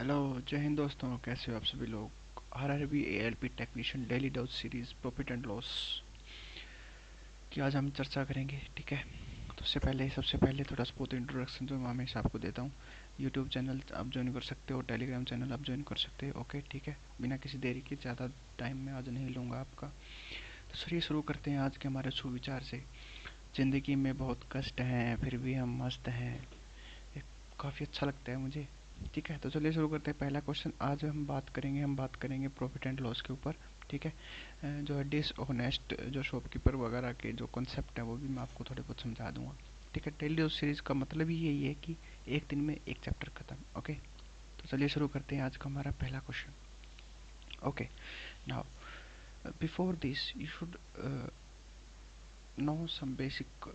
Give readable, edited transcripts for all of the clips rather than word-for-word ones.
Hello, जय हिंद दोस्तों। कैसे हो आप सभी लोग। RRB ALP technician daily doubt series profit and loss की आज हम चर्चा करेंगे। ठीक है, तो सबसे पहले थोड़ा स्पोर्ट इंट्रोडक्शन जो मैं हमेशा आपको देता हूँ। यूट्यूब चैनल आप ज्वाइन कर सकते हो, टेलीग्राम चैनल आप ज्वाइन कर सकते हो। ओके ठीक है, बिना किसी देरी के ज़्यादा टाइम में आज नहीं लूँगा आपका। तो चलिए शुरू करते हैं आज के हमारे सुविचार से। ज़िंदगी में बहुत कष्ट हैं फिर भी हम मस्त हैं। ये काफ़ी अच्छा लगता है मुझे। ठीक है, तो चलिए शुरू करते हैं। पहला क्वेश्चन आज हम बात करेंगे प्रॉफिट एंड लॉस के ऊपर। ठीक है, जो है डिसऑनेस्ट जो शॉपकीपर वगैरह के जो कॉन्सेप्ट है वो भी मैं आपको थोड़े बहुत समझा दूंगा। ठीक है, डेली डोज सीरीज का मतलब ही यही है कि एक दिन में एक चैप्टर खत्म। ओके, तो चलिए शुरू करते हैं आज का हमारा पहला question. Okay, now before this you should know some basic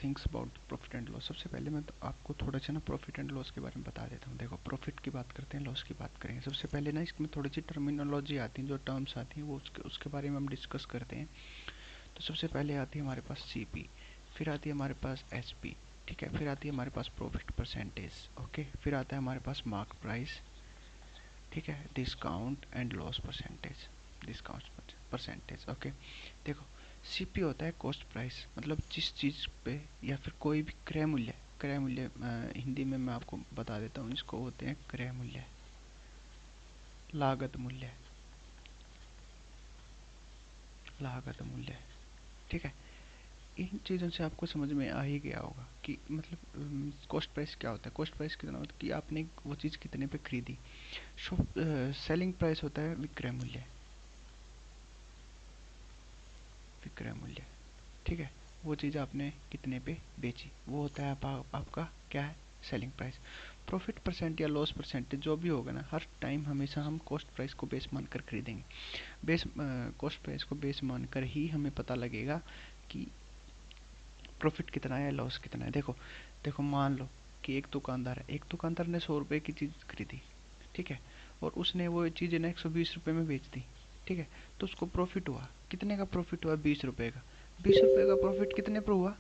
things about profit and loss. सबसे पहले मैं तो आपको थोड़ा सा ना प्रॉफिट एंड लॉस के बारे में बता देता हूँ। देखो, प्रॉफिट की बात करते हैं, लॉस की बात करेंगे। सबसे पहले ना इसमें थोड़ी सी टर्मिनोलॉजी आती है, जो टर्म्स आती हैं वो उसके बारे में हम डिस्कस करते हैं। तो सबसे पहले आती है हमारे पास सीपी, फिर आती है हमारे पास एसपी। ठीक है, फिर आती है हमारे पास प्रॉफिट परसेंटेज। ओके, फिर आता है हमारे पास मार्क प्राइस। ठीक है, discount and loss percentage, discount percentage. Okay, देखो, सीपी होता है कॉस्ट प्राइस, मतलब जिस चीज़ पे या फिर कोई भी क्रय मूल्य हिंदी में मैं आपको बता देता हूँ, इसको होते हैं क्रय मूल्य, लागत मूल्य, लागत मूल्य। ठीक है, इन चीज़ों से आपको समझ में आ ही गया होगा कि मतलब कॉस्ट प्राइस क्या होता है। कॉस्ट प्राइस कितना होता है कि आपने वो चीज़ कितने पे खरीदी। शॉप सेलिंग प्राइस होता है विक्रय मूल्य, विक्रय मूल्य। ठीक है, वो चीज़ आपने कितने पे बेची वो होता है आपका क्या है, सेलिंग प्राइस। प्रॉफिट परसेंट या लॉस परसेंटेज जो भी होगा ना, हर टाइम हमेशा हम कॉस्ट प्राइस को बेस मानकर खरीदेंगे। कॉस्ट प्राइस को बेस मानकर ही हमें पता लगेगा कि प्रॉफिट कितना है, लॉस कितना है। देखो देखो, मान लो कि एक दुकानदार ने 100 रुपए की चीज़ खरीदी। ठीक है, और उसने वो चीज़ ना 120 रुपए में बेच दी। ठीक है, तो उसको प्रॉफिट हुआ, कितने का प्रॉफिट हुआ, 20 रुपए का। 20 रुपए का प्रॉफिट कितने पर हुआ,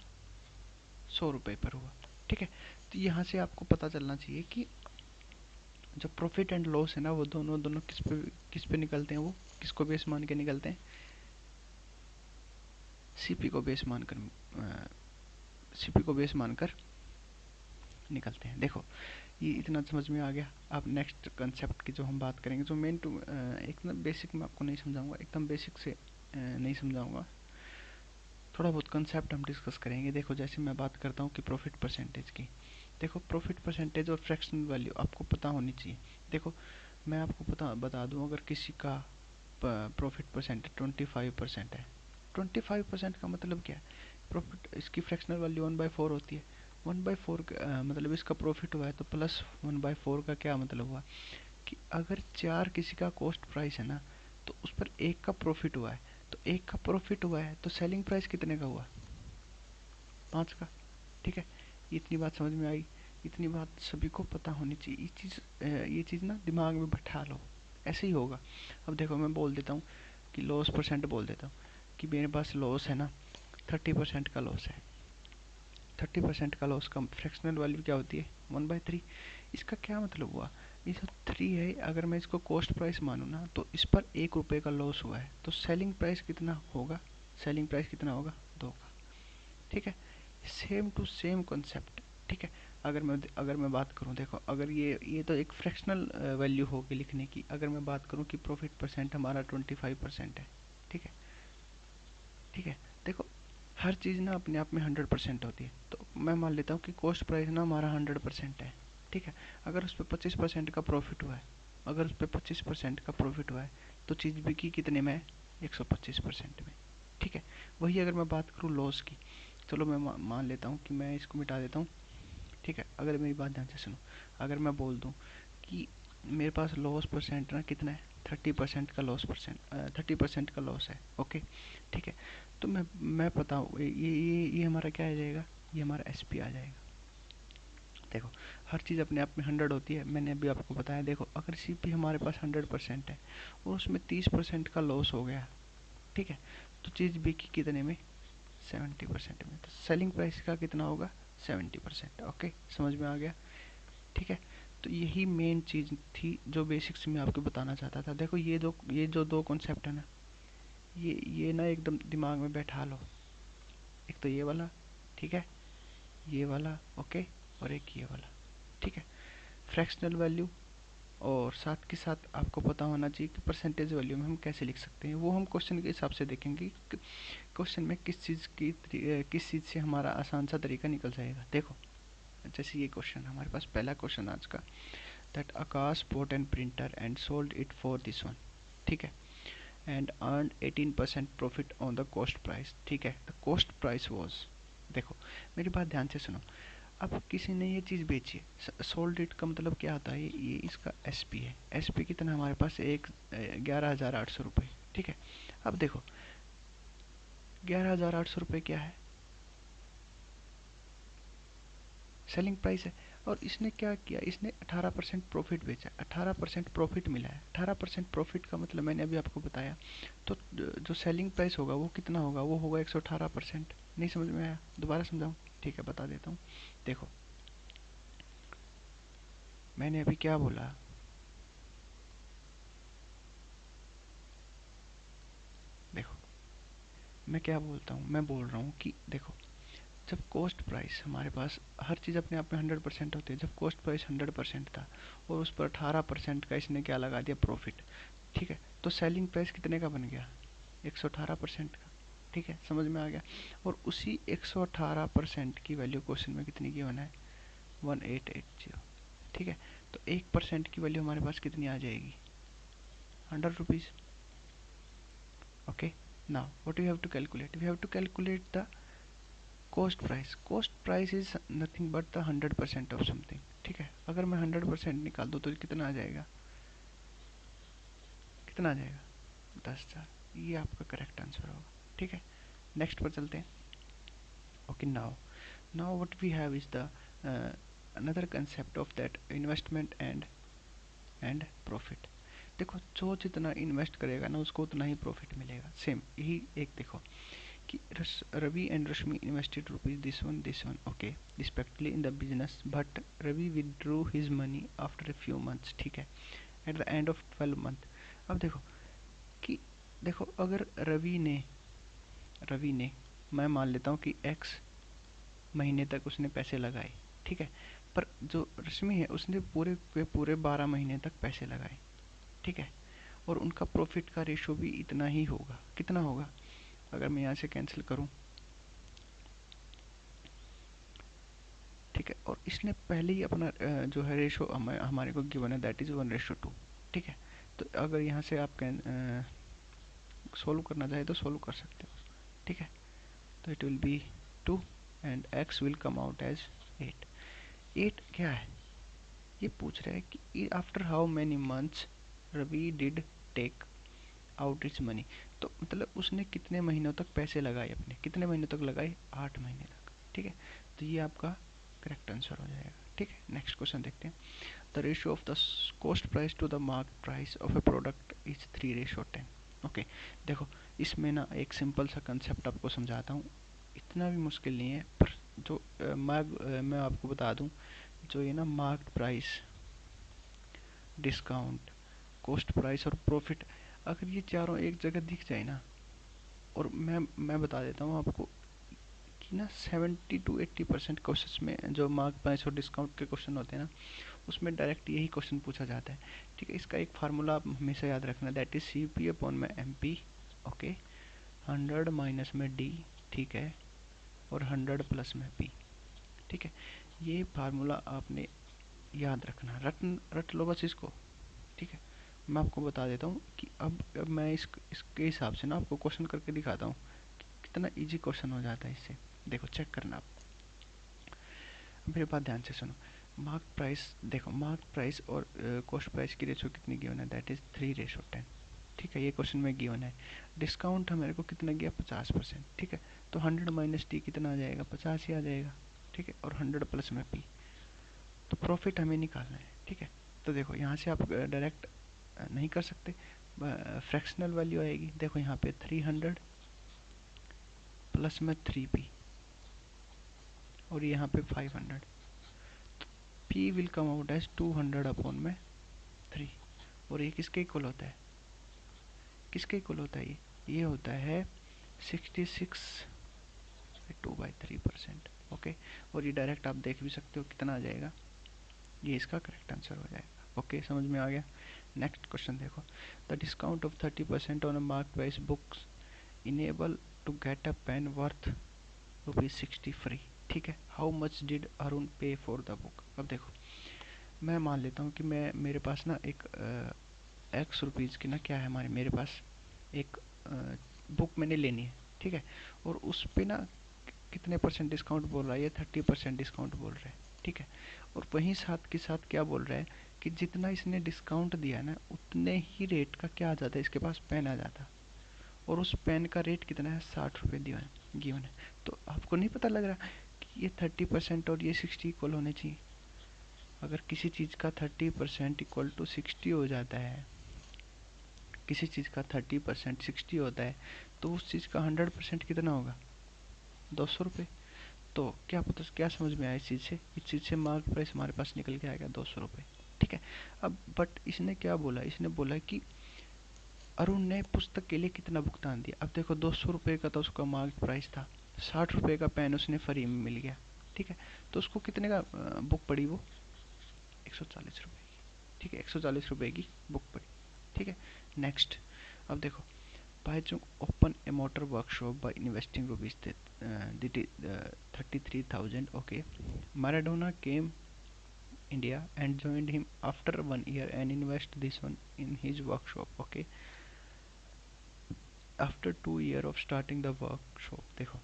100 रुपए पर हुआ। ठीक है, तो यहाँ से आपको पता चलना चाहिए कि जो प्रॉफिट एंड लॉस है ना, वो दोनों दोनों किस पे निकलते हैं, वो किसको बेस मान के निकलते हैं, सीपी को बेस मानकर, सीपी को बेस मानकर निकलते हैं। देखो, ये इतना समझ में आ गया। अब नेक्स्ट कंसेप्ट की जो हम बात करेंगे, जो मेन टू एकदम बेसिक मैं आपको नहीं समझाऊंगा, एकदम बेसिक से नहीं समझाऊंगा, थोड़ा बहुत कंसेप्ट हम डिस्कस करेंगे। देखो, जैसे मैं बात करता हूँ कि प्रॉफिट परसेंटेज की। देखो, प्रॉफिट परसेंटेज और फ्रैक्शनल वैल्यू आपको पता होनी चाहिए। देखो, मैं आपको बता दूं, अगर किसी का प्रॉफिट परसेंटेज 25% है, 25% का मतलब क्या है, प्रॉफिट इसकी फ्रैक्शनल वैल्यू 1/4 होती है। 1/4 मतलब इसका प्रॉफिट हुआ है, तो प्लस 1/4 का क्या मतलब हुआ कि अगर चार किसी का कॉस्ट प्राइस है ना, तो उस पर एक का प्रॉफिट हुआ है, तो एक का प्रॉफिट हुआ है तो सेलिंग प्राइस कितने का हुआ, 5 का। ठीक है, इतनी बात समझ में आई। इतनी बात सभी को पता होनी चाहिए। ये चीज़ ना दिमाग में बैठा लो, ऐसे ही होगा। अब देखो, मैं बोल देता हूँ कि लॉस परसेंट बोल देता हूँ कि मेरे पास लॉस है ना, 30% का लॉस है। 30% का लॉस का फ्रैक्शनल वैल्यू क्या होती है, 1/3। इसका क्या मतलब हुआ, ये जो 3 है, अगर मैं इसको कॉस्ट प्राइस मानूँ ना, तो इस पर 1 रुपये का लॉस हुआ है, तो सेलिंग प्राइस कितना होगा, सेलिंग प्राइस कितना होगा, 2 का। ठीक है, सेम टू सेम कॉन्सेप्ट। ठीक है, अगर मैं बात करूं, देखो, अगर ये तो एक फ्रैक्शनल वैल्यू होगी लिखने की। अगर मैं बात करूं कि प्रॉफिट परसेंट हमारा 25% है। ठीक है, ठीक है, देखो, हर चीज़ ना अपने आप में 100% होती है, तो मैं मान लेता हूँ कि कॉस्ट प्राइस ना हमारा 100% है। ठीक है, अगर उस पर 25% का प्रॉफिट हुआ है, अगर उस पर 25% का प्रॉफिट हुआ है, तो चीज़ बिकी कितने में है, 125% में। ठीक है, वही अगर मैं बात करूँ लॉस की, चलो मैं मान लेता हूँ कि मैं इसको मिटा देता हूँ। ठीक है, अगर मेरी बात ध्यान से सुनो, अगर मैं बोल दूँ कि मेरे पास लॉस परसेंट ना कितना है, 30% का लॉस परसेंट, 30% का लॉस है। ओके, ठीक है, तो मैं बताऊँ, ये हमारा क्या आ जाएगा, ये हमारा एसपी आ जाएगा। देखो, हर चीज़ अपने आप में 100 होती है, मैंने अभी आपको बताया। देखो, अगर सीपी हमारे पास 100% है और उसमें 30% का लॉस हो गया, ठीक है, तो चीज़ बिकी कितने में, 70% में। तो सेलिंग प्राइस का कितना होगा, 70%। ओके, समझ में आ गया। ठीक है, तो यही मेन चीज़ थी जो बेसिक्स में आपको बताना चाहता था। देखो ये जो दो कॉन्सेप्ट है ना, ये ना एकदम दिमाग में बैठा लो। एक तो ये वाला, ठीक है, ये वाला, ओके, और एक ये वाला, ठीक है। फ्रैक्शनल वैल्यू, और साथ के साथ आपको पता होना चाहिए कि परसेंटेज वैल्यू में हम कैसे लिख सकते हैं। वो हम क्वेश्चन के हिसाब से देखेंगे कि क्वेश्चन में किस चीज़ से हमारा आसान सा तरीका निकल जाएगा। देखो, जैसे ये क्वेश्चन हमारे पास पहला क्वेश्चन आज का, that Akash bought an printer and sold it for this one, ठीक है, and earn 18% profit on the cost price, ठीक है। द कॉस्ट प्राइस वॉज, देखो मेरी बात ध्यान से सुनो। अब किसी ने ये चीज़ बेची है, सोल्ड इट का मतलब क्या होता है, ये इसका एस पी है। एस पी कितना हमारे पास, 11,800 रुपये, ठीक है। अब देखो 11,800 रुपये क्या है, सेलिंग प्राइस है। और इसने क्या किया, इसने 18% प्रॉफिट बेचा, 18% प्रॉफिट मिला है। 18% प्रॉफिट का मतलब मैंने अभी आपको बताया। तो जो सेलिंग प्राइस होगा वो कितना होगा, वो होगा 118%। नहीं समझ में आया, दोबारा समझाऊँ? ठीक है, बता देता हूँ। देखो मैंने अभी क्या बोला, देखो मैं क्या बोलता हूँ, मैं बोल रहा हूँ कि देखो, जब कॉस्ट प्राइस हमारे पास, हर चीज़ अपने आप में 100% होती है। जब कॉस्ट प्राइस 100% था और उस पर 18% का इसने क्या लगा दिया, प्रॉफिट, ठीक है, तो सेलिंग प्राइस कितने का बन गया, 118% का, ठीक है, समझ में आ गया। और उसी 118% की वैल्यू क्वेश्चन में कितनी की होना है, 1880, ठीक है। तो 1% की वैल्यू हमारे पास कितनी आ जाएगी, 100 rupees, okay. Now what you have to calculate, we have to calculate the cost price. Cost price is nothing but the 100% of something, ठीक है। अगर मैं 100% निकाल दूँ तो कितना आ जाएगा, कितना आ जाएगा, 10,000। ये आपका करेक्ट आंसर होगा, ठीक है। नेक्स्ट पर चलते हैं। Okay, now what we have is the another concept of that investment and profit. देखो, जो जितना इन्वेस्ट करेगा ना उसको उतना ही प्रॉफिट मिलेगा, सेम यही एक। देखो कि Ravi and Rashmi invested rupees this one, okay, respectively in the business, but Ravi withdrew his money after a few months, ठीक है, at the end of 12 month। अब देखो कि देखो, अगर रवि ने मैं मान लेता हूँ कि x महीने तक उसने पैसे लगाए, ठीक है, पर जो रश्मि है उसने पूरे के पूरे 12 महीने तक पैसे लगाए, ठीक है, और उनका प्रॉफिट का रेशो भी इतना ही होगा। कितना होगा, अगर मैं यहाँ से कैंसिल करूँ, ठीक है, और इसने पहले ही अपना जो है रेशो हमारे को गिवन है, दैट इज 1:2, ठीक है। तो अगर यहाँ से आप सोल्व करना चाहे तो सोल्व कर सकते हो, ठीक है। तो it will be 2 and x will come out as 8। 8 क्या है, ये पूछ रहा है कि after how many months Ravi did take out its money. तो मतलब उसने कितने महीनों तक पैसे लगाए अपने, कितने महीनों तक लगाए, 8 महीने तक, ठीक है। तो ये आपका करेक्ट आंसर हो जाएगा, ठीक है। नेक्स्ट क्वेश्चन देखते हैं। The ratio of the cost price to the market price of a product is 3:10। Okay, देखो इसमें ना एक सिंपल सा कंसेप्ट आपको समझाता हूँ, इतना भी मुश्किल नहीं है, पर जो मैं आपको बता दूँ, जो ये ना market price, discount, cost price और प्रॉफिट, अगर ये चारों एक जगह दिख जाए ना, और मैं बता देता हूँ आपको कि ना 70 to 80% क्वेश्चन में जो मार्क प्राइस और डिस्काउंट के क्वेश्चन होते हैं ना, उसमें डायरेक्ट यही क्वेश्चन पूछा जाता है, ठीक है। इसका एक फार्मूला आप हमेशा याद रखना, दैट इज CP अपॉन में MP, ओके, 100 माइनस में D, ठीक है, और 100 प्लस में P, ठीक है। ये फार्मूला आपने याद रखना, रट लो बस इसको, ठीक है। मैं आपको बता देता हूँ कि अब मैं इसके हिसाब से ना आपको क्वेश्चन करके दिखाता हूँ कि कितना इजी क्वेश्चन हो जाता है इससे। देखो चेक करना आप, मेरे बात ध्यान से सुनो। मार्क प्राइस, देखो मार्क प्राइस और कॉस्ट प्राइस की रेशो कितनी गिवन है, दैट इज 3:10, ठीक है, ये क्वेश्चन में गिवन है। डिस्काउंट हमारे को कितना गया, 50%, ठीक है। तो 100 माइनस टी कितना आ जाएगा, 50 ही आ जाएगा, ठीक है, और 100 प्लस में पी। तो प्रॉफिट हमें निकालना है, ठीक है। तो देखो यहाँ से आप डायरेक्ट नहीं कर सकते, फ्रैक्शनल वैल्यू आएगी। देखो यहाँ पे 300 प्लस में 3p, और यहाँ पे 500, P will come out as 200 upon में 3। और ये किसके इक्वल होता है, किसके इक्वल होता है, ये होता है 66/2/3%। ओके, और ये डायरेक्ट आप देख भी सकते हो कितना आ जाएगा, ये इसका करेक्ट आंसर हो जाएगा। ओके, समझ में आ गया। नेक्स्ट क्वेश्चन देखो, the discount of 30% on a mark price books enable to get a pen worth ₹60 free. ठीक है, हाउ मच डिड अरुण पे फॉर द बुक। अब देखो, मैं मान लेता हूँ कि मैं मेरे पास ना एक एक्स रुपीज़ की ना क्या है हमारे मेरे पास एक बुक मैंने लेनी है। ठीक है, और उस पे ना कितने परसेंट डिस्काउंट बोल रहा है, ये 30% डिस्काउंट बोल रहा है। ठीक है, और वहीं साथ के साथ क्या बोल रहा है कि जितना इसने डिस्काउंट दिया ना उतने ही रेट का क्या आ जाता है, इसके पास पेन आ जाता है। और उस पेन का रेट कितना है, 60 रुपये गिवन है। तो आपको नहीं पता लग रहा कि ये 30% और ये 60 इक्वल होने चाहिए। अगर किसी चीज़ का 30% इक्वल टू 60 हो जाता है, किसी चीज़ का 30% 60 होता है, तो उस चीज़ का 100% कितना होगा, 200 रुपये। तो क्या पता क्या समझ में आया इस चीज़ से, इस चीज़ से मार्क प्राइस हमारे पास निकल के आएगा 200 रुपये। ठीक है, अब बट इसने क्या बोला, इसने बोला कि अरुण ने पुस्तक के लिए कितना भुगतान दिया। अब देखो 200 रुपये का तो उसका मार्क प्राइस था, 60 रुपये का पेन उसने फ्री में मिल गया। ठीक है, तो उसको कितने का बुक पड़ी वो, 140 रुपये की। ठीक है, 140 रुपये की बुक पड़ी। ठीक है, नेक्स्ट अब देखो, Baichung opened a motor workshop by investing rupees 33,000. Okay, Maradona came India and joined him after 1 year and invest this one in his workshop. Okay, after 2 year of starting the workshop, देखो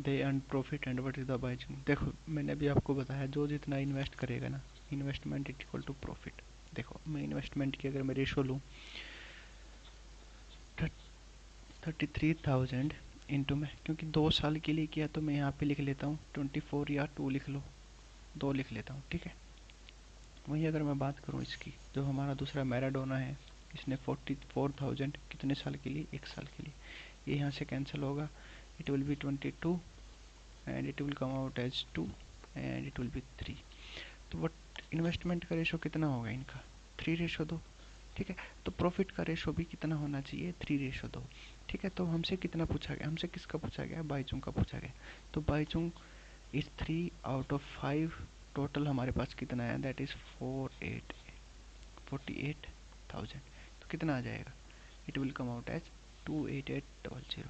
they earn profit and what is the Baichung। देखो मैंने अभी आपको बताया जो जितना invest करेगा ना, investment is equal to profit. देखो मैं इन्वेस्टमेंट की अगर मैं रेशो लूँ 33,000 इंटू में, क्योंकि 2 साल के लिए किया तो मैं यहाँ पे लिख लेता हूँ 24 या 2 लिख लो, 2 लिख लेता हूँ। ठीक है, वहीं अगर मैं बात करूँ इसकी, जो हमारा दूसरा मैराडोना है, इसने 44,000 कितने साल के लिए, 1 साल के लिए। ये यहाँ से कैंसिल होगा, it will be 22 and it will come out as 2 and it will be 3। तो बट इन्वेस्टमेंट का रेशो कितना होगा इनका, 3:2। ठीक है, तो प्रॉफिट का रेशो भी कितना होना चाहिए, 3:2। ठीक है, तो हमसे कितना पूछा गया, हमसे किसका पूछा गया, बाईचुंग का पूछा गया। तो बाईचुंग इज 3/5, टोटल हमारे पास कितना है, दैट इज 48,000। तो कितना आ जाएगा, it will come out as 28800।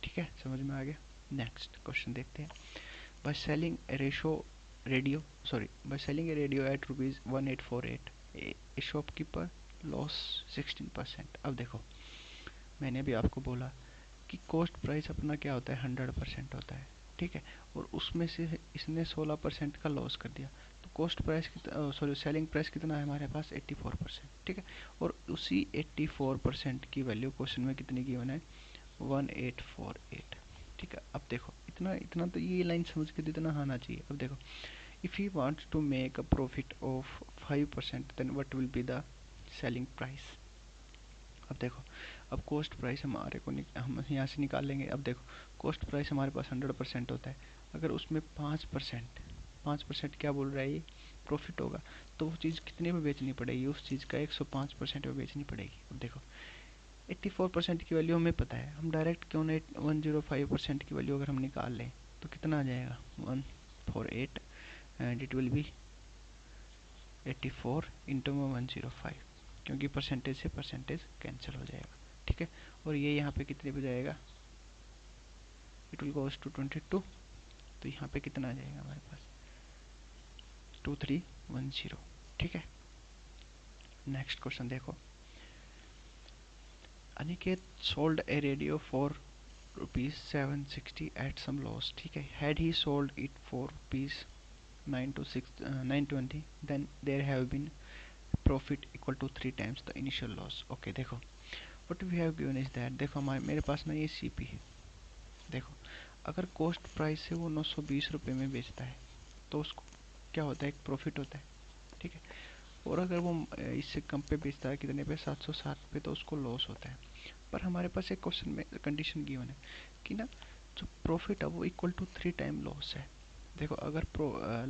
ठीक है, समझ में आ गया। नेक्स्ट क्वेश्चन देखते हैं। By selling by selling a radio at ₹1848, a shopkeeper loss 16%। अब देखो मैंने भी आपको बोला कि कॉस्ट प्राइस अपना क्या होता है, 100% होता है। ठीक है, और उसमें से इसने 16% का लॉस कर दिया, तो कॉस्ट प्राइस सेलिंग प्राइस कितना है हमारे पास, 84%। ठीक है, और उसी 84% की वैल्यू क्वेश्चन में कितनी गिवन है, 1848। ठीक है, अब देखो इतना इतना तो ये लाइन समझ के तो इतना आना चाहिए। अब देखो, if he wants to make a profit of 5% then what will be the selling price. अब देखो, अब कॉस्ट प्राइस हमारे को हम यहाँ से निकाल लेंगे। अब देखो कॉस्ट प्राइस हमारे पास 100% होता है, अगर उसमें 5% क्या बोल रहा है ये, प्रॉफिट होगा, तो वो चीज़ कितने में बेचनी पड़ेगी, उस चीज़ का 105% में बेचनी पड़ेगी। अब देखो 84% की वैल्यू हमें पता है, हम डायरेक्ट क्यों ना 105% की वैल्यू अगर हम निकाल लें तो कितना आ जाएगा, 148 and it will B 84 into में 105, क्योंकि परसेंटेज से परसेंटेज कैंसिल हो जाएगा। ठीक है, और ये यहाँ पे कितने पे जाएगा, इट विल गोज टू 22, तो यहाँ पे कितना आ जाएगा हमारे पास, 2310। ठीक है, नेक्स्ट क्वेश्चन देखो, Aniket sold a radio for ₹760 at some loss. ठीक है, had he sold it for ₹920 then there have been profit equal to 3 times the initial loss. Okay, देखो what we have given is that, देखो हमारे मेरे पास ना ये CP है। देखो अगर कॉस्ट प्राइस से वो 920 रुपये में बेचता है तो उसको क्या होता है, एक प्रॉफिट होता है। ठीक है, और अगर वो इससे कम पे बेचता है, कितने पे, 760 पे, तो उसको लॉस होता है। पर हमारे पास एक क्वेश्चन में कंडीशन गिवन है कि ना जो प्रॉफिट है वो इक्वल टू 3 टाइम लॉस है। देखो अगर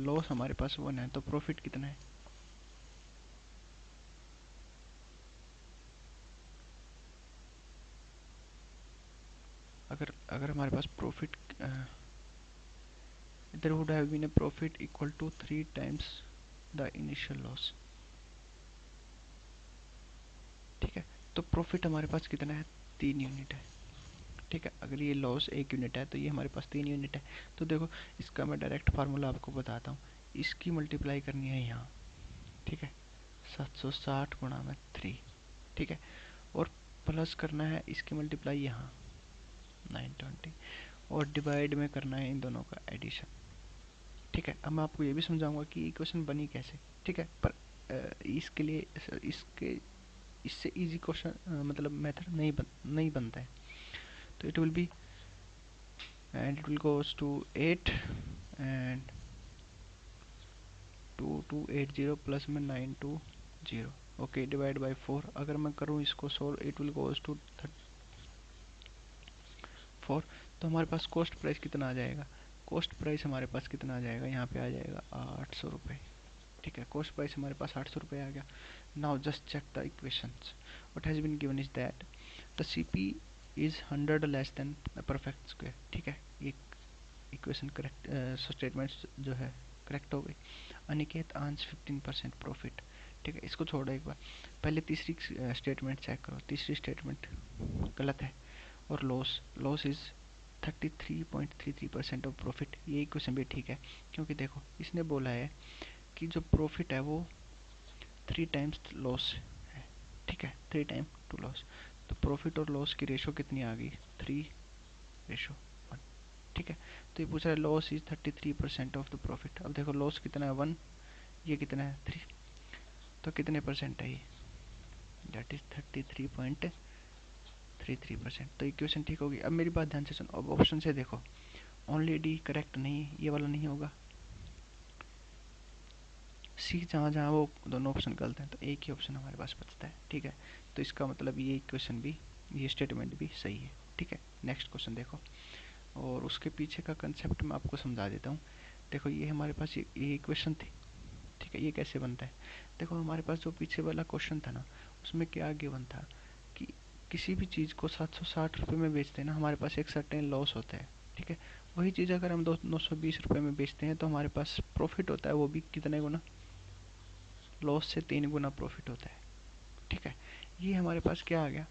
लॉस हमारे पास 1 है तो प्रॉफिट कितना है? अगर अगर हमारे पास profit, there would have been a profit equal to 3 times the initial loss। ठीक है, तो प्रॉफिट हमारे पास कितना है? 3 यूनिट है। ठीक है, अगर ये लॉस 1 यूनिट है तो ये हमारे पास 3 यूनिट है। तो देखो इसका मैं डायरेक्ट फार्मूला आपको बताता हूँ। इसकी मल्टीप्लाई करनी है यहाँ। ठीक है, 760 गुणा में 3। ठीक है, और प्लस करना है इसकी मल्टीप्लाई यहाँ 920, और डिवाइड में करना है इन दोनों का एडिशन। ठीक है, अब मैं आपको ये भी समझाऊंगा कि इक्वेशन बनी कैसे। ठीक है, पर इसके लिए इसके इससे इजी क्वेश्चन मतलब मेथड नहीं बनता है। तो it will be, and it will goes to 8 and 2280 plus में 920। Okay, divide by 4। अगर मैं करूँ इसको solve, it will goes to 4। तो हमारे पास कॉस्ट प्राइस कितना आ जाएगा? कॉस्ट प्राइस हमारे पास कितना आ जाएगा? यहाँ पे आ जाएगा 800 रुपये। ठीक है, कॉस्ट प्राइस हमारे पास 800 रुपये आ गया। Now just check the equations. What has been given is that the CP is 100 less than the perfect square. ठीक है, ये इक्वेशन करेक्ट, स्टेटमेंट्स जो है करेक्ट हो गई। Aniket earns 15% profit. ठीक है, इसको छोड़ो एक बार, पहले तीसरी स्टेटमेंट चेक करो। तीसरी स्टेटमेंट गलत है। और loss loss is 33.33% of profit. ये इक्वेशन भी ठीक है, क्योंकि देखो इसने बोला है कि जो प्रॉफिट है वो 3 टाइम्स लॉस है। ठीक है, 3 टाइम टू लॉस। तो प्रॉफिट और लॉस की रेशो कितनी आ गई? 3:1। ठीक है, तो ये पूछ रहा है loss is 33% of the profit. अब देखो लॉस कितना है 1, ये कितना है 3, तो कितने परसेंट है ये? That is 33.33%। तो इक्वेशन ठीक होगी। अब मेरी बात ध्यान से सुनो, अब ऑप्शन से देखो, ओनली डी करेक्ट नहीं है, ये वाला नहीं होगा। सी जहाँ जहाँ वो दोनों ऑप्शन गलत हैं, तो एक ही ऑप्शन हमारे पास बचता है। ठीक है, तो इसका मतलब ये इक्वेशन भी, ये स्टेटमेंट भी सही है। ठीक है, नेक्स्ट क्वेश्चन देखो, और उसके पीछे का कंसेप्ट मैं आपको समझा देता हूँ। देखो ये हमारे पास ये इक्वेशन थी। ठीक है, ये कैसे बनता है? देखो हमारे पास जो पीछे वाला क्वेश्चन था ना, उसमें क्या गिवन था कि किसी भी चीज़ को 760 रुपये में बेचते हैं ना, हमारे पास एक सर्टेन लॉस होता है। ठीक है, वही चीज़ अगर हम 920 रुपये में बेचते हैं तो हमारे पास प्रॉफिट होता है, वो भी कितने गुना? लॉस से 3 गुना प्रॉफिट होता है। ठीक है, ये हमारे पास क्या आ गया?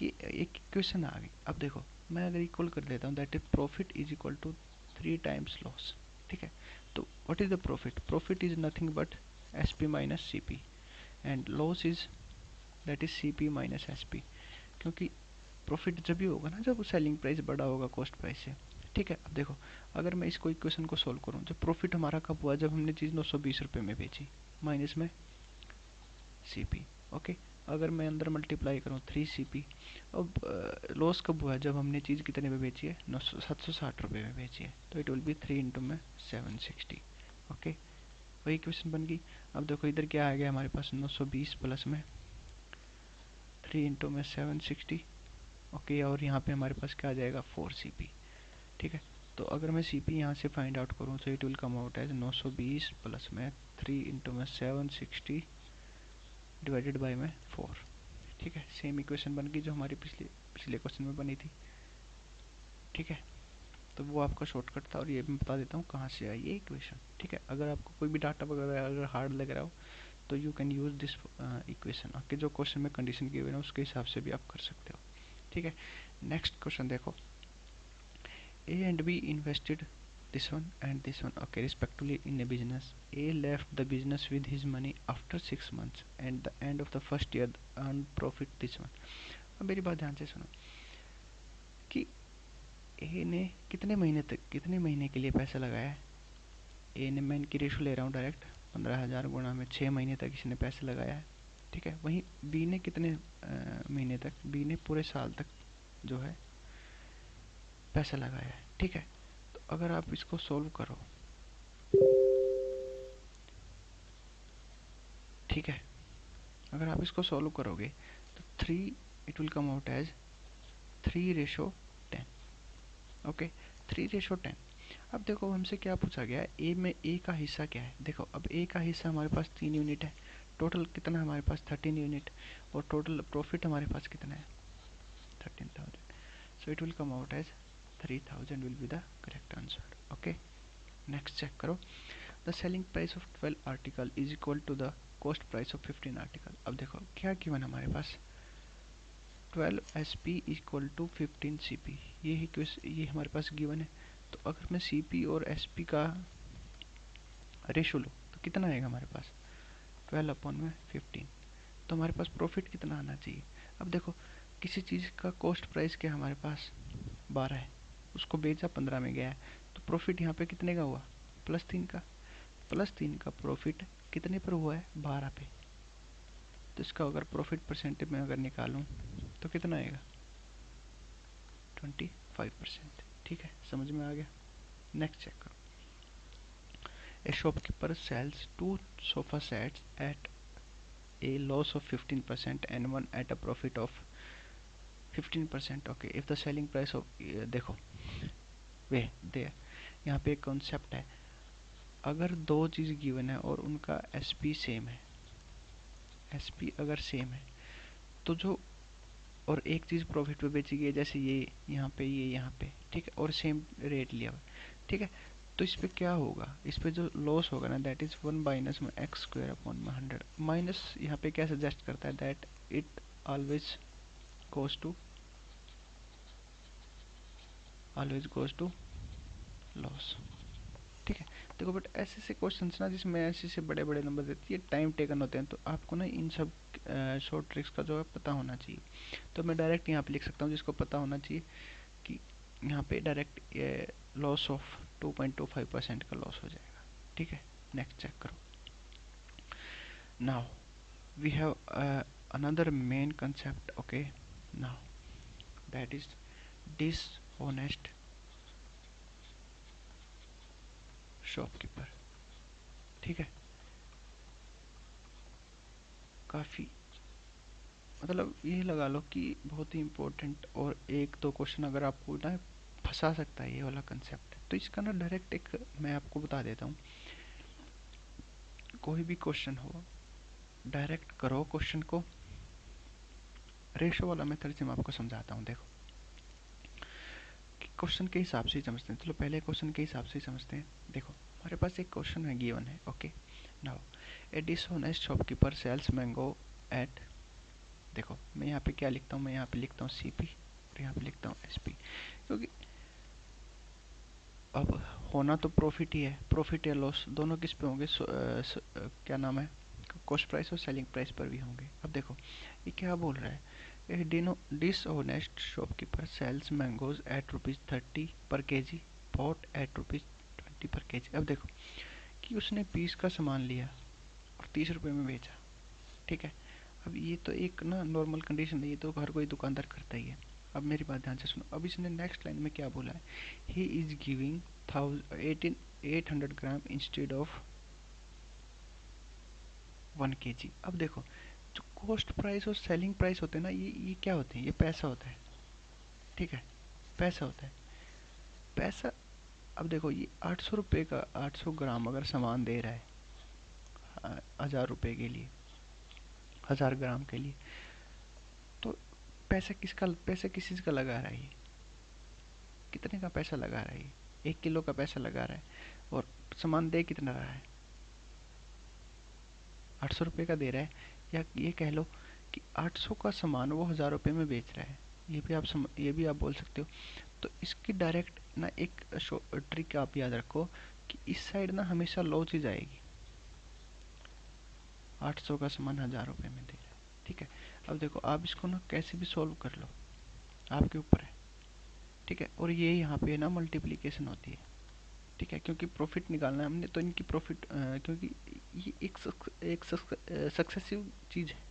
ये एक इक्वेशन आ गई। अब देखो मैं अगर इक्वल कर देता हूँ, that is profit is equal to 3 times loss. ठीक है, तो what is the profit? Profit is nothing but S P minus C P, and loss is that is C P minus S P. क्योंकि profit जब भी होगा ना जब selling price बड़ा होगा कॉस्ट प्राइस से। ठीक है, अब देखो अगर मैं इसको इक्वेशन को सोल्व करूँ, जब प्रॉफिट हमारा कब हुआ? जब हमने चीज़ 920 रुपये में बेची, माइनस में सी पी। ओके, अगर मैं अंदर मल्टीप्लाई करूँ 3 CP। अब लॉस कब हुआ? जब हमने चीज़ कितने में बेची है? 760 रुपये में बेची है, तो इट विल बी 3 इंटू में 760। ओके, वही क्वेश्चन बन गई। अब देखो इधर क्या आ गया हमारे पास? 920 प्लस में 3 इंटू में 760। ओके, और यहाँ पे हमारे पास क्या आ जाएगा? 4 CP। ठीक है, तो अगर मैं सी पी यहाँ से फाइंड आउट करूँ तो it will come out as 920 plus में 3 इंटू में 760 डिवाइडेड बाई में 4। ठीक है, सेम इक्वेशन बन गई जो हमारी पिछले पिछले क्वेश्चन में बनी थी। ठीक है, तो वो आपका शॉर्टकट था, और ये मैं बता देता हूँ कहाँ से आई ये इक्वेशन। ठीक है, अगर आपको कोई भी डाटा वगैरह अगर हार्ड लग रहा हो तो you can use this equation. आपके जो क्वेश्चन में कंडीशन की हुई है उसके हिसाब से भी आप कर सकते हो। ठीक है, नेक्स्ट क्वेश्चन देखो, A and be invested this one and this one, okay, respectively in a business. A left the business with his money after 6 months and the end of the first year earned profit this one। अब मेरी बात ध्यान से सुनो कि ए ने कितने महीने के लिए पैसा लगाया है? ए ने, मैं इनकी रेशो ले रहा हूँ डायरेक्ट, 15,000 गुणा में 6 महीने तक इसने पैसे लगाया है। ठीक है, वहीं बी ने कितने महीने तक? बी ने पूरे साल तक जो है पैसा लगाया है। ठीक है, तो अगर आप इसको सोल्व करो, ठीक है, अगर आप इसको सॉल्व करोगे तो 3, it will come out as 3:10। Okay, 3:10। अब देखो हमसे क्या पूछा गया है, ए में ए का हिस्सा क्या है। देखो अब ए का हिस्सा हमारे पास 3 यूनिट है, टोटल कितना है हमारे पास 13 यूनिट, और टोटल प्रॉफिट हमारे पास कितना है 13,000। So it will come out as 3,000 will be the correct answer. Okay, next check करो। The selling price of 12 article is equal to the cost price of 15 article. अब देखो क्या गिवन हमारे पास, 12 SP इक्वल टू 15 CP, ये हमारे पास given है। तो अगर मैं CP और SP का रेशो लो तो कितना आएगा हमारे पास 12/15। तो हमारे पास प्रॉफिट कितना आना चाहिए। अब देखो किसी चीज़ का कॉस्ट प्राइस क्या हमारे पास 12 है, उसको बेचा 15 में गया है, तो प्रॉफिट यहाँ पे कितने का हुआ +3 का। +3 का प्रॉफिट कितने पर हुआ है 12 पे। तो इसका अगर प्रॉफिट परसेंटेज में अगर निकालूं तो कितना आएगा 25%। ठीक है, समझ में आ गया। नेक्स्ट चेक करो। A shopkeeper sells 2 sofa sets at a loss of 15% and one at a profit of 15%। Okay, if the selling price of, देखो वे दे यहाँ पे एक कॉन्सेप्ट है, अगर दो चीज़ गिवन है और उनका SP सेम है, SP अगर सेम है तो जो, और एक चीज़ प्रॉफिट पे बेची गई है, जैसे ये यहाँ पे ये यहाँ पे, ठीक है, और सेम रेट लिया हुआ, ठीक है, तो इस पे क्या होगा, इस पे जो लॉस होगा ना दैट इज 1 माइनस में x² अपॉन 100। माइनस यहाँ पे क्या सजेस्ट करता है that it always goes to loss. ठीक है, देखो बट ऐसे से क्वेश्चन ना जिसमें ऐसे से बड़े बड़े नंबर देती है, टाइम टेकन होते हैं, तो आपको ना इन सब शॉर्ट ट्रिक्स का जो है पता होना चाहिए। तो मैं डायरेक्ट यहाँ पे लिख सकता हूँ जिसको पता होना चाहिए कि यहाँ पे डायरेक्ट लॉस ऑफ 2.25% का लॉस हो जाएगा। ठीक है, नेक्स्ट चेक करो। Now we have another main concept, okay, now that is dishonest shopkeeper। ठीक है, काफ़ी मतलब ये लगा लो कि बहुत ही इम्पोर्टेंट, और एक दो क्वेश्चन अगर आपको ना फंसा सकता है ये वाला कंसेप्ट, तो इसका ना डायरेक्ट एक मैं आपको बता देता हूँ। कोई भी क्वेश्चन हो डायरेक्ट करो क्वेश्चन को, रेशो वाला मेथड से मैं आपको समझाता हूँ। देखो क्वेश्चन के हिसाब से ही समझते हैं, चलो पहले क्वेश्चन के हिसाब से ही समझते हैं। देखो हमारे पास एक क्वेश्चन है गिवन है, okay. Now a dishonest shopkeeper sells mango at, देखो मैं यहाँ पे क्या लिखता हूँ, मैं यहाँ पे लिखता हूँ CP और यहाँ पे लिखता हूँ SP, क्योंकि अब होना तो प्रॉफिट ही है, प्रॉफिट या लॉस दोनों किस पे होंगे, क्या नाम है, कॉस्ट प्राइस और सेलिंग प्राइस पर भी होंगे। अब देखो ये क्या बोल रहा है, a dishonest shopkeeper sells mangoes at ₹30 per KG, bought at ₹20 पर केजी। अब देखो कि उसने 20 का सामान लिया और 30 रुपये में बेचा, ठीक है। अब ये तो एक ना नॉर्मल कंडीशन है, ये तो हर कोई दुकानदार करता ही है। अब मेरी बात ध्यान से सुनो, अब इसने नेक्स्ट लाइन में क्या बोला है, he is giving 800 gram instead of 1 kg। अब देखो जो कॉस्ट प्राइस और सेलिंग प्राइस होते हैं ना, ये क्या होते हैं, ये पैसा होता है, ठीक है, पैसा होता है, पैसा। अब देखो ये 800 रुपये का 800 ग्राम अगर सामान दे रहा है 1000 रुपये के लिए, 1000 ग्राम के लिए, तो पैसा किस चीज़ का लगा रहा है, ये कितने का पैसा लगा रहा है, ये 1 किलो का पैसा लगा रहा है, और सामान दे कितना रहा है 800 रुपये का दे रहा है, या ये कह लो कि 800 का सामान वो 1000 रुपये में बेच रहा है, ये भी आप बोल सकते हो। तो इसकी डायरेक्ट ना एक ट्रिक आप याद रखो कि इस साइड ना हमेशा लो चीज़ आएगी, 800 का सामान 1000 रुपये में दे रहा है, ठीक है। अब देखो आप इसको ना कैसे भी सॉल्व कर लो, आपके ऊपर है, ठीक है। और ये यहाँ पे ना मल्टीप्लीकेशन होती है, ठीक है, क्योंकि प्रॉफिट निकालना है हमने, तो इनकी प्रॉफिट क्योंकि ये एक सक्सेसिव चीज़ है।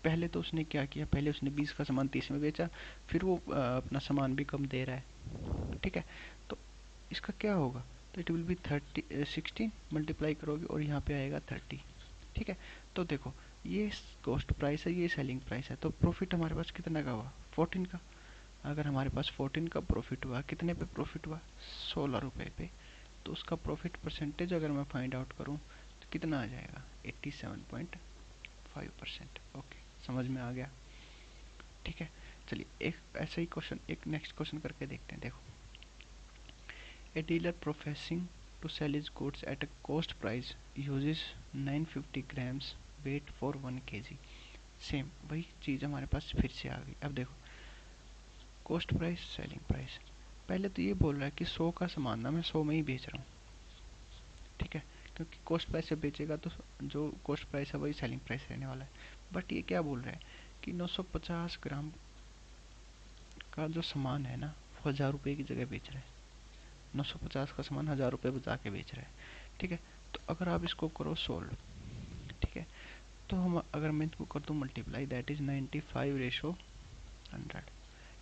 पहले तो उसने क्या किया, पहले उसने 20 का सामान 30 में बेचा, फिर वो अपना सामान भी कम दे रहा है, ठीक है। तो इसका क्या होगा, तो इट विल बी 16 मल्टीप्लाई करोगे और यहाँ पे आएगा 30, ठीक है। तो देखो ये कॉस्ट प्राइस है, ये सेलिंग प्राइस है, तो प्रॉफिट हमारे पास कितना का हुआ 14 का। अगर हमारे पास 14 का प्रॉफिट हुआ, कितने पे प्रॉफिट हुआ, 16 रुपए पे, तो उसका प्रॉफिट परसेंटेज अगर मैं फाइंड आउट करूं तो कितना आ जाएगा, 87.5%। ओके, समझ में आ गया। ठीक है, चलिए एक ऐसा ही क्वेश्चन, एक नेक्स्ट क्वेश्चन करके देखते हैं। देखो, a dealer professing to sell is goods at a cost price uses 950 grams weight for 1 kg। Same वही चीज़ हमारे पास फिर से आ गई। अब देखो, कॉस्ट प्राइस, सेलिंग प्राइस, पहले तो ये बोल रहा है कि 100 का सामान ना मैं 100 में ही बेच रहा हूँ। ठीक है, क्योंकि कॉस्ट प्राइस से बेचेगा तो जो कॉस्ट प्राइस है वही सेलिंग प्राइस रहने वाला है। बट ये क्या बोल रहा है कि 950 ग्राम का जो सामान है ना, वो 1000 रुपये की जगह बेच रहा है। 950 का सामान 1000 रुपये बचा के बेच रहा है। ठीक है, तो अगर आप इसको करो सोल्ड, ठीक है, तो हम अगर मैं इसको कर दूँ मल्टीप्लाई, दैट इज 95/100।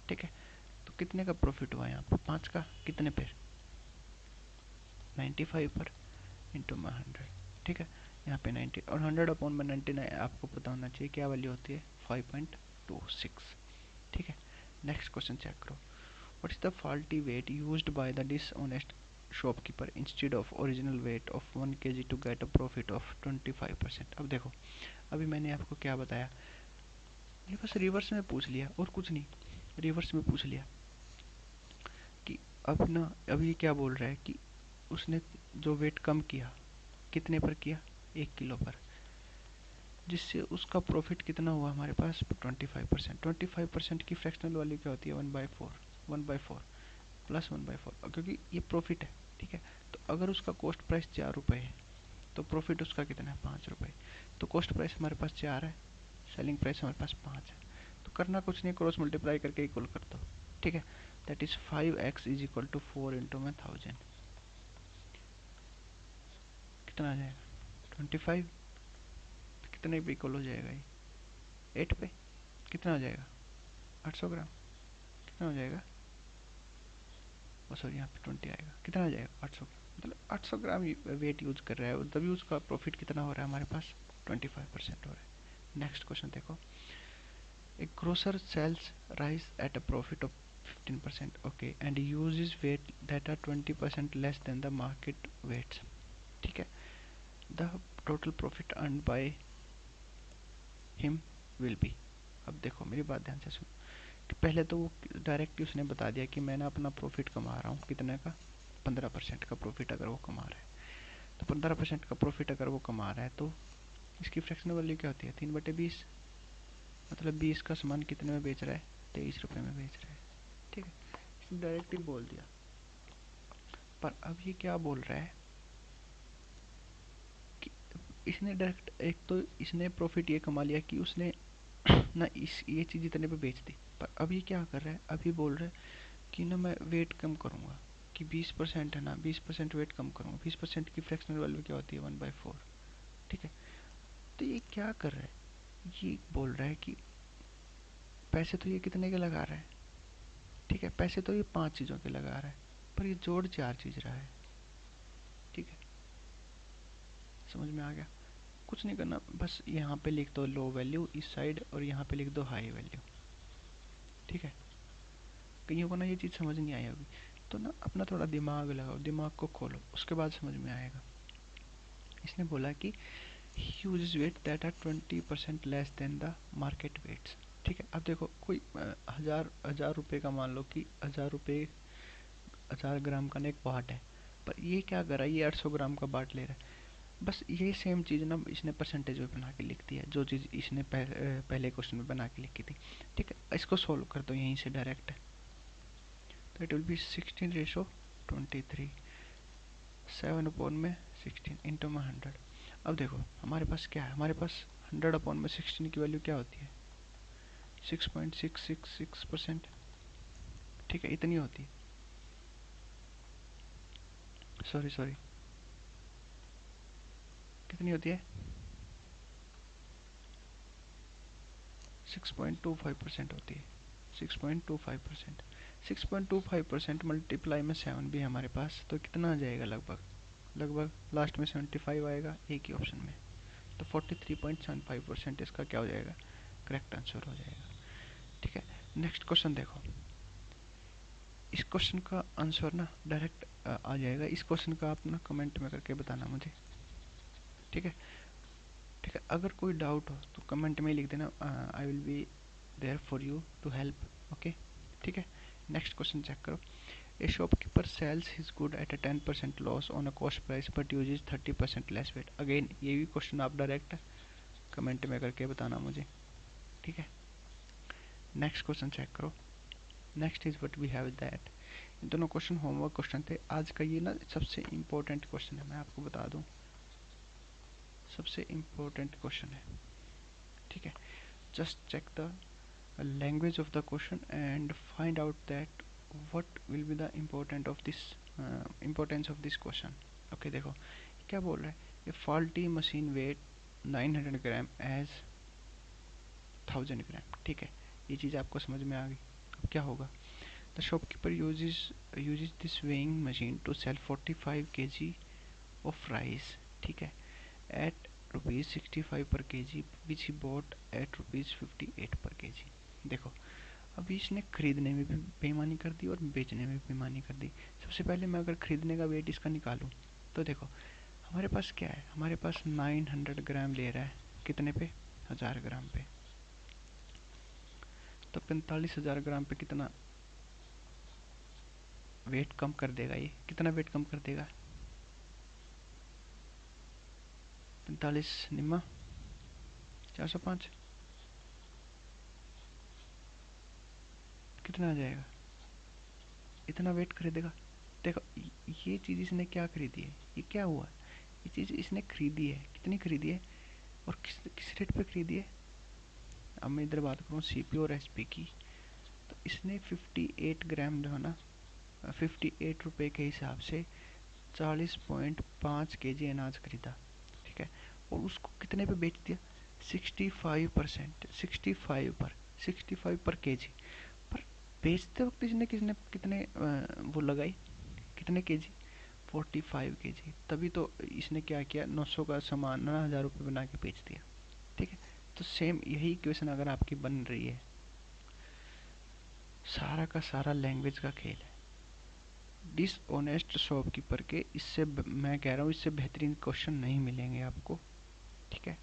ठीक है, तो कितने का प्रॉफिट हुआ यहाँ पर, 5 का, कितने पे, 95 पर इंटू में 100। ठीक है, यहाँ पे 90 और 100/99 आपको पता होना चाहिए क्या वैल्यू होती है, 5.26। ठीक है, नेक्स्ट क्वेश्चन चेक करो। What is the faulty weight used by the dishonest shopkeeper instead of original weight of 1 kg to get a profit of 25%। अब देखो, अभी मैंने आपको क्या बताया, ये बस रिवर्स में पूछ लिया और कुछ नहीं, रिवर्स में पूछ लिया कि अब ना, अब ये क्या बोल रहा है कि उसने जो वेट कम किया, कितने पर किया, 1 किलो पर, जिससे उसका प्रॉफिट कितना हुआ हमारे पास, 25%। 25% की फ्रैक्शनल वैल्यू क्या होती है, 1/4, 1/4 प्लस 1/4, क्योंकि ये प्रॉफिट है। ठीक है, तो अगर उसका कॉस्ट प्राइस 4 रुपये है तो प्रॉफिट उसका कितना है, 5 रुपये। तो कॉस्ट प्राइस हमारे पास 4 है, सेलिंग प्राइस हमारे पास 5 है, तो करना कुछ नहीं, क्रॉस मल्टीप्लाई करके इक्वल कर दो। ठीक है, that is 5x is equal to 4 into में 1000, कितना आ जाएगा, 25। कितने पे इक्वल हो जाएगा ये, 8 पे, कितना हो जाएगा, 800 ग्राम, कितना हो जाएगा, ओ सॉरी यहाँ पे 20 आएगा, कितना आ जाएगा, 800 ग्राम। मतलब 800 ग्राम वेट यूज कर रहा है और तभी उसका प्रॉफिट कितना हो रहा है हमारे पास, 25% हो रहा है। नेक्स्ट क्वेश्चन देखो, a grocer sells rice at a profit of 15%, okay, and uses weight that are 20% less than the market weights. ठीक है, the total profit earn by him will be. अब देखो मेरी बात ध्यान से सुनो, कि पहले तो वो डायरेक्ट उसने बता दिया कि मैं ना अपना प्रॉफिट कमा रहा हूँ, कितने का, 15% का प्रॉफिट अगर वो कमा रहा है, तो 15% का प्रॉफिट अगर वो कमा रहा है तो इसकी फ्रैक्शनल वैल्यू क्या होती है, 3/20। मतलब 20 का सामान कितने में बेच रहा है, 23 रुपये में बेच रहा है। ठीक है, इसने डायरेक्ट ही बोल दिया। पर अब ये क्या बोल रहा है कि इसने डायरेक्ट, एक तो इसने प्रॉफिट ये कमा लिया कि उसने ना इस ये चीज़ इतने पे बेच दी। पर अब ये क्या कर रहा है, अभी बोल रहा है कि ना मैं वेट कम करूँगा, कि 20% है ना, 20% वेट कम करूँगा। 20% की फ्रैक्शनल वैल्यू क्या होती है, 1/4। ठीक है, तो ये क्या कर रहा है, ये बोल रहा है कि पैसे तो ये कितने के लगा रहा है, ठीक है, पैसे तो ये 5 चीज़ों के लगा रहा है, पर ये जोड़ 4 चीज़ रहा है। ठीक है, समझ में आ गया। कुछ नहीं करना, बस यहाँ पे लिख दो लो वैल्यू इस साइड और यहाँ पे लिख दो हाई वैल्यू। ठीक है, कईयों को ना ये चीज़ समझ नहीं आई होगी, तो ना अपना थोड़ा दिमाग लगाओ, दिमाग को खोलो, उसके बाद समझ में आएगा। इसने बोला कि use weight that are 20% less than the market weights. ठीक है, अब देखो कोई 1000 रुपये का, मान लो कि 1000 रुपये, 1000 ग्राम का ना एक बाट है, पर ये क्या कर रहा है, ये 800 ग्राम का बाट ले रहा है। बस ये सेम चीज़ ना इसने परसेंटेज में बना के लिख दी है, जो चीज़ इसने पहले क्वेश्चन में बना के लिखी थी। ठीक है, इसको सोल्व कर दो यहीं से डायरेक्ट, तो इट विल बी 16:23, 7/16 इंटू में 100। अब देखो हमारे पास क्या है, हमारे पास 100/16 की वैल्यू क्या होती है, 6.666%। ठीक है, इतनी होती है, सॉरी सॉरी, कितनी होती है, 6.25% होती है, 6.25%। 6.25% मल्टीप्लाई में 7 भी है हमारे पास, तो कितना आ जाएगा, लगभग लगभग लास्ट में 75 आएगा एक ही ऑप्शन में। तो 43.75% इसका क्या हो जाएगा, करेक्ट आंसर हो जाएगा। ठीक है, नेक्स्ट क्वेश्चन देखो, इस क्वेश्चन का आंसर ना डायरेक्ट आ जाएगा। इस क्वेश्चन का आप ना कमेंट में करके बताना मुझे, ठीक है। ठीक है, अगर कोई डाउट हो तो कमेंट में लिख देना, I will be there for you to help. Okay, ठीक है। नेक्स्ट क्वेश्चन चेक करो। A shopkeeper sells his good at a 10% loss on a cost price but uses 30% less weight. Again ये भी क्वेश्चन आप direct comment में करके बताना मुझे, ठीक है। नेक्स्ट क्वेश्चन चेक करो। Next is what we have that. इन दोनों क्वेश्चन होमवर्क क्वेश्चन थे। आज का ये ना सबसे इम्पोर्टेंट क्वेश्चन है, मैं आपको बता दूं, सबसे इम्पोर्टेंट क्वेश्चन है, ठीक है। Just check the language of the question and find out that what will be the importance of this question. Okay, देखो क्या बोल रहा है। ए faulty machine weight 900 ग्राम एज 1000 ग्राम, ठीक है। ये चीज़ आपको समझ में आ गई। अब क्या होगा। The shopkeeper uses this weighing machine to sell 45 kg of rice, ठीक है, at रुपीज़ 65 पर kg which he bought at rupees 58 पर kg। देखो अभी इसने खरीदने में भी बेईमानी कर दी और बेचने में भी बेईमानी कर दी। सबसे पहले मैं अगर खरीदने का वेट इसका निकालूं तो देखो हमारे पास क्या है, हमारे पास 900 ग्राम ले रहा है, कितने पे, 1000 ग्राम पे। तो 45,000 ग्राम पे कितना वेट कम कर देगा, ये कितना वेट कम कर देगा, 45 निम्मा 405, कितना आ जाएगा, इतना वेट खरीदेगा। देखो ये चीज़ इसने क्या खरीदी है, ये क्या हुआ, ये चीज़ इसने खरीदी है, कितनी खरीदी है और किस किस रेट पे खरीदी है। अब मैं इधर बात करूँ सीपी और एसपी की, तो इसने 58 ग्राम जो है ना, 58 रुपये के हिसाब से 40.5 केजी अनाज खरीदा, ठीक है। और उसको कितने पे बेच दिया, 65%, 65 पर केजी। पर बेचते वक्त इसने किसने कितने वो लगाई, कितने केजी, 45 केजी। तभी तो इसने क्या किया, 900 का सामान ना 1000 रुपये बना के बेच दिया, ठीक है। तो सेम यही इक्वेशन अगर आपकी बन रही है, सारा का सारा लैंग्वेज का खेल है। डिसऑनेस्ट शॉपकीपर के इससे मैं कह रहा हूँ इससे बेहतरीन क्वेश्चन नहीं मिलेंगे आपको, ठीक है।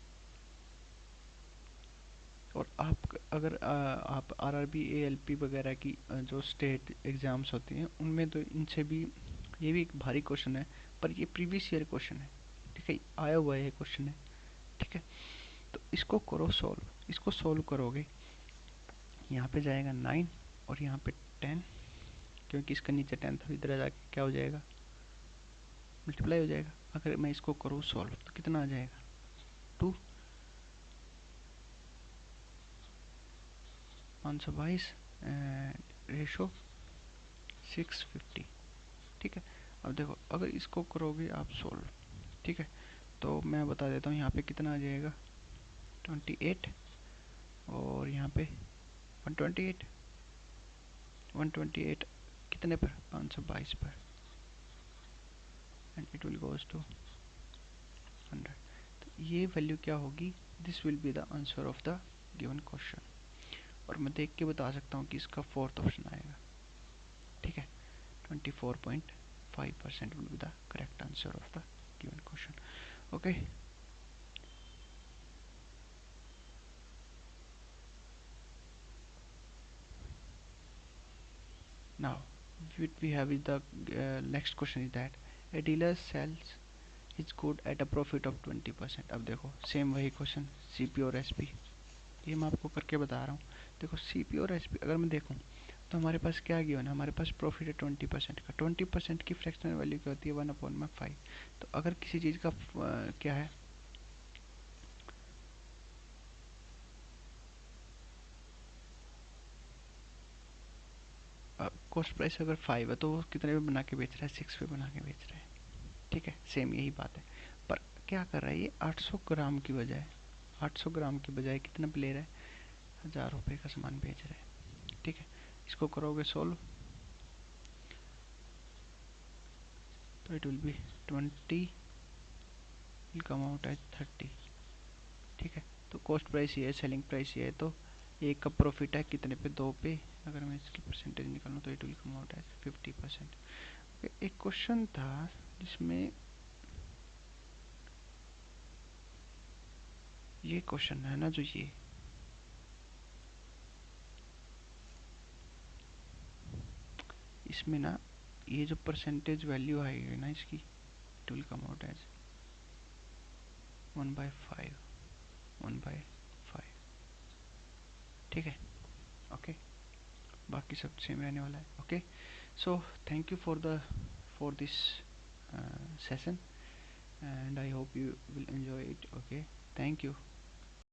और आप अगर आप आरआरबी एएलपी वगैरह की जो स्टेट एग्जाम्स होती हैं उनमें तो इनसे भी ये भी एक भारी क्वेश्चन है, पर ये प्रीवियस ईयर क्वेश्चन है, ठीक है, आया हुआ है क्वेश्चन है, ठीक है। तो इसको करो सॉल्व, इसको सॉल्व करोगे, यहाँ पे जाएगा 9 और यहाँ पे 10, क्योंकि इसका नीचे 10 था, इधर जाके क्या हो जाएगा, मल्टीप्लाई हो जाएगा। अगर मैं इसको करूँ सॉल्व तो कितना आ जाएगा, 2, 522 रेशो 650, ठीक है। अब देखो अगर इसको करोगे आप सोल्व, ठीक है, तो मैं बता देता हूँ यहाँ पे कितना आ जाएगा, 28 और यहाँ पे 128, 128 कितने पर, 522 पर, and it will goes to 100। तो ये वैल्यू क्या होगी, this will be the answer of the given question. और मैं देख के बता सकता हूँ कि इसका फोर्थ ऑप्शन आएगा, ठीक है, 24.5% will be the correct answer of the given question. Okay. Now what we have is the next question is that a dealer sells his good at a profit of 20%। अब देखो same वही question CP और SP, ये मैं आपको करके बता रहा हूँ। देखो सीपी और एसपी अगर मैं देखूँ तो हमारे पास क्या गिवन है, हमारे पास प्रॉफिट है 20% का। 20% की फ्रैक्शनल वैल्यू क्या होती है, 1/5। तो अगर किसी चीज़ का क्या है, कॉस्ट प्राइस अगर 5 है तो वो कितने पे बना के बेच रहा है, 6 पे बना के बेच रहा है, ठीक है। सेम यही बात है, पर क्या कर रहा है ये 800 ग्राम की बजाय, 800 ग्राम की बजाय कितना पे ले रहा है, 1000 रुपये का सामान बेच रहा है, ठीक है। इसको करोगे सोल्व तो it will be 20 will come out as 30, ठीक है। तो कॉस्ट प्राइस ये है, सेलिंग प्राइस ये है, तो एक का प्रॉफिट है कितने पे, 2 पे, अगर मैं इसकी परसेंटेज निकालूँ तो it will come out as 50%। एक क्वेश्चन था जिसमें ये क्वेश्चन है ना, जो ये इसमें ना, ये जो परसेंटेज वैल्यू आएगी ना इसकी, it will come out as 1/5, 1/5। ठीक है, ओके, बाकी सब सेम रहने वाला है। Okay, so thank you for this session, and I hope you will enjoy it. Okay, thank you.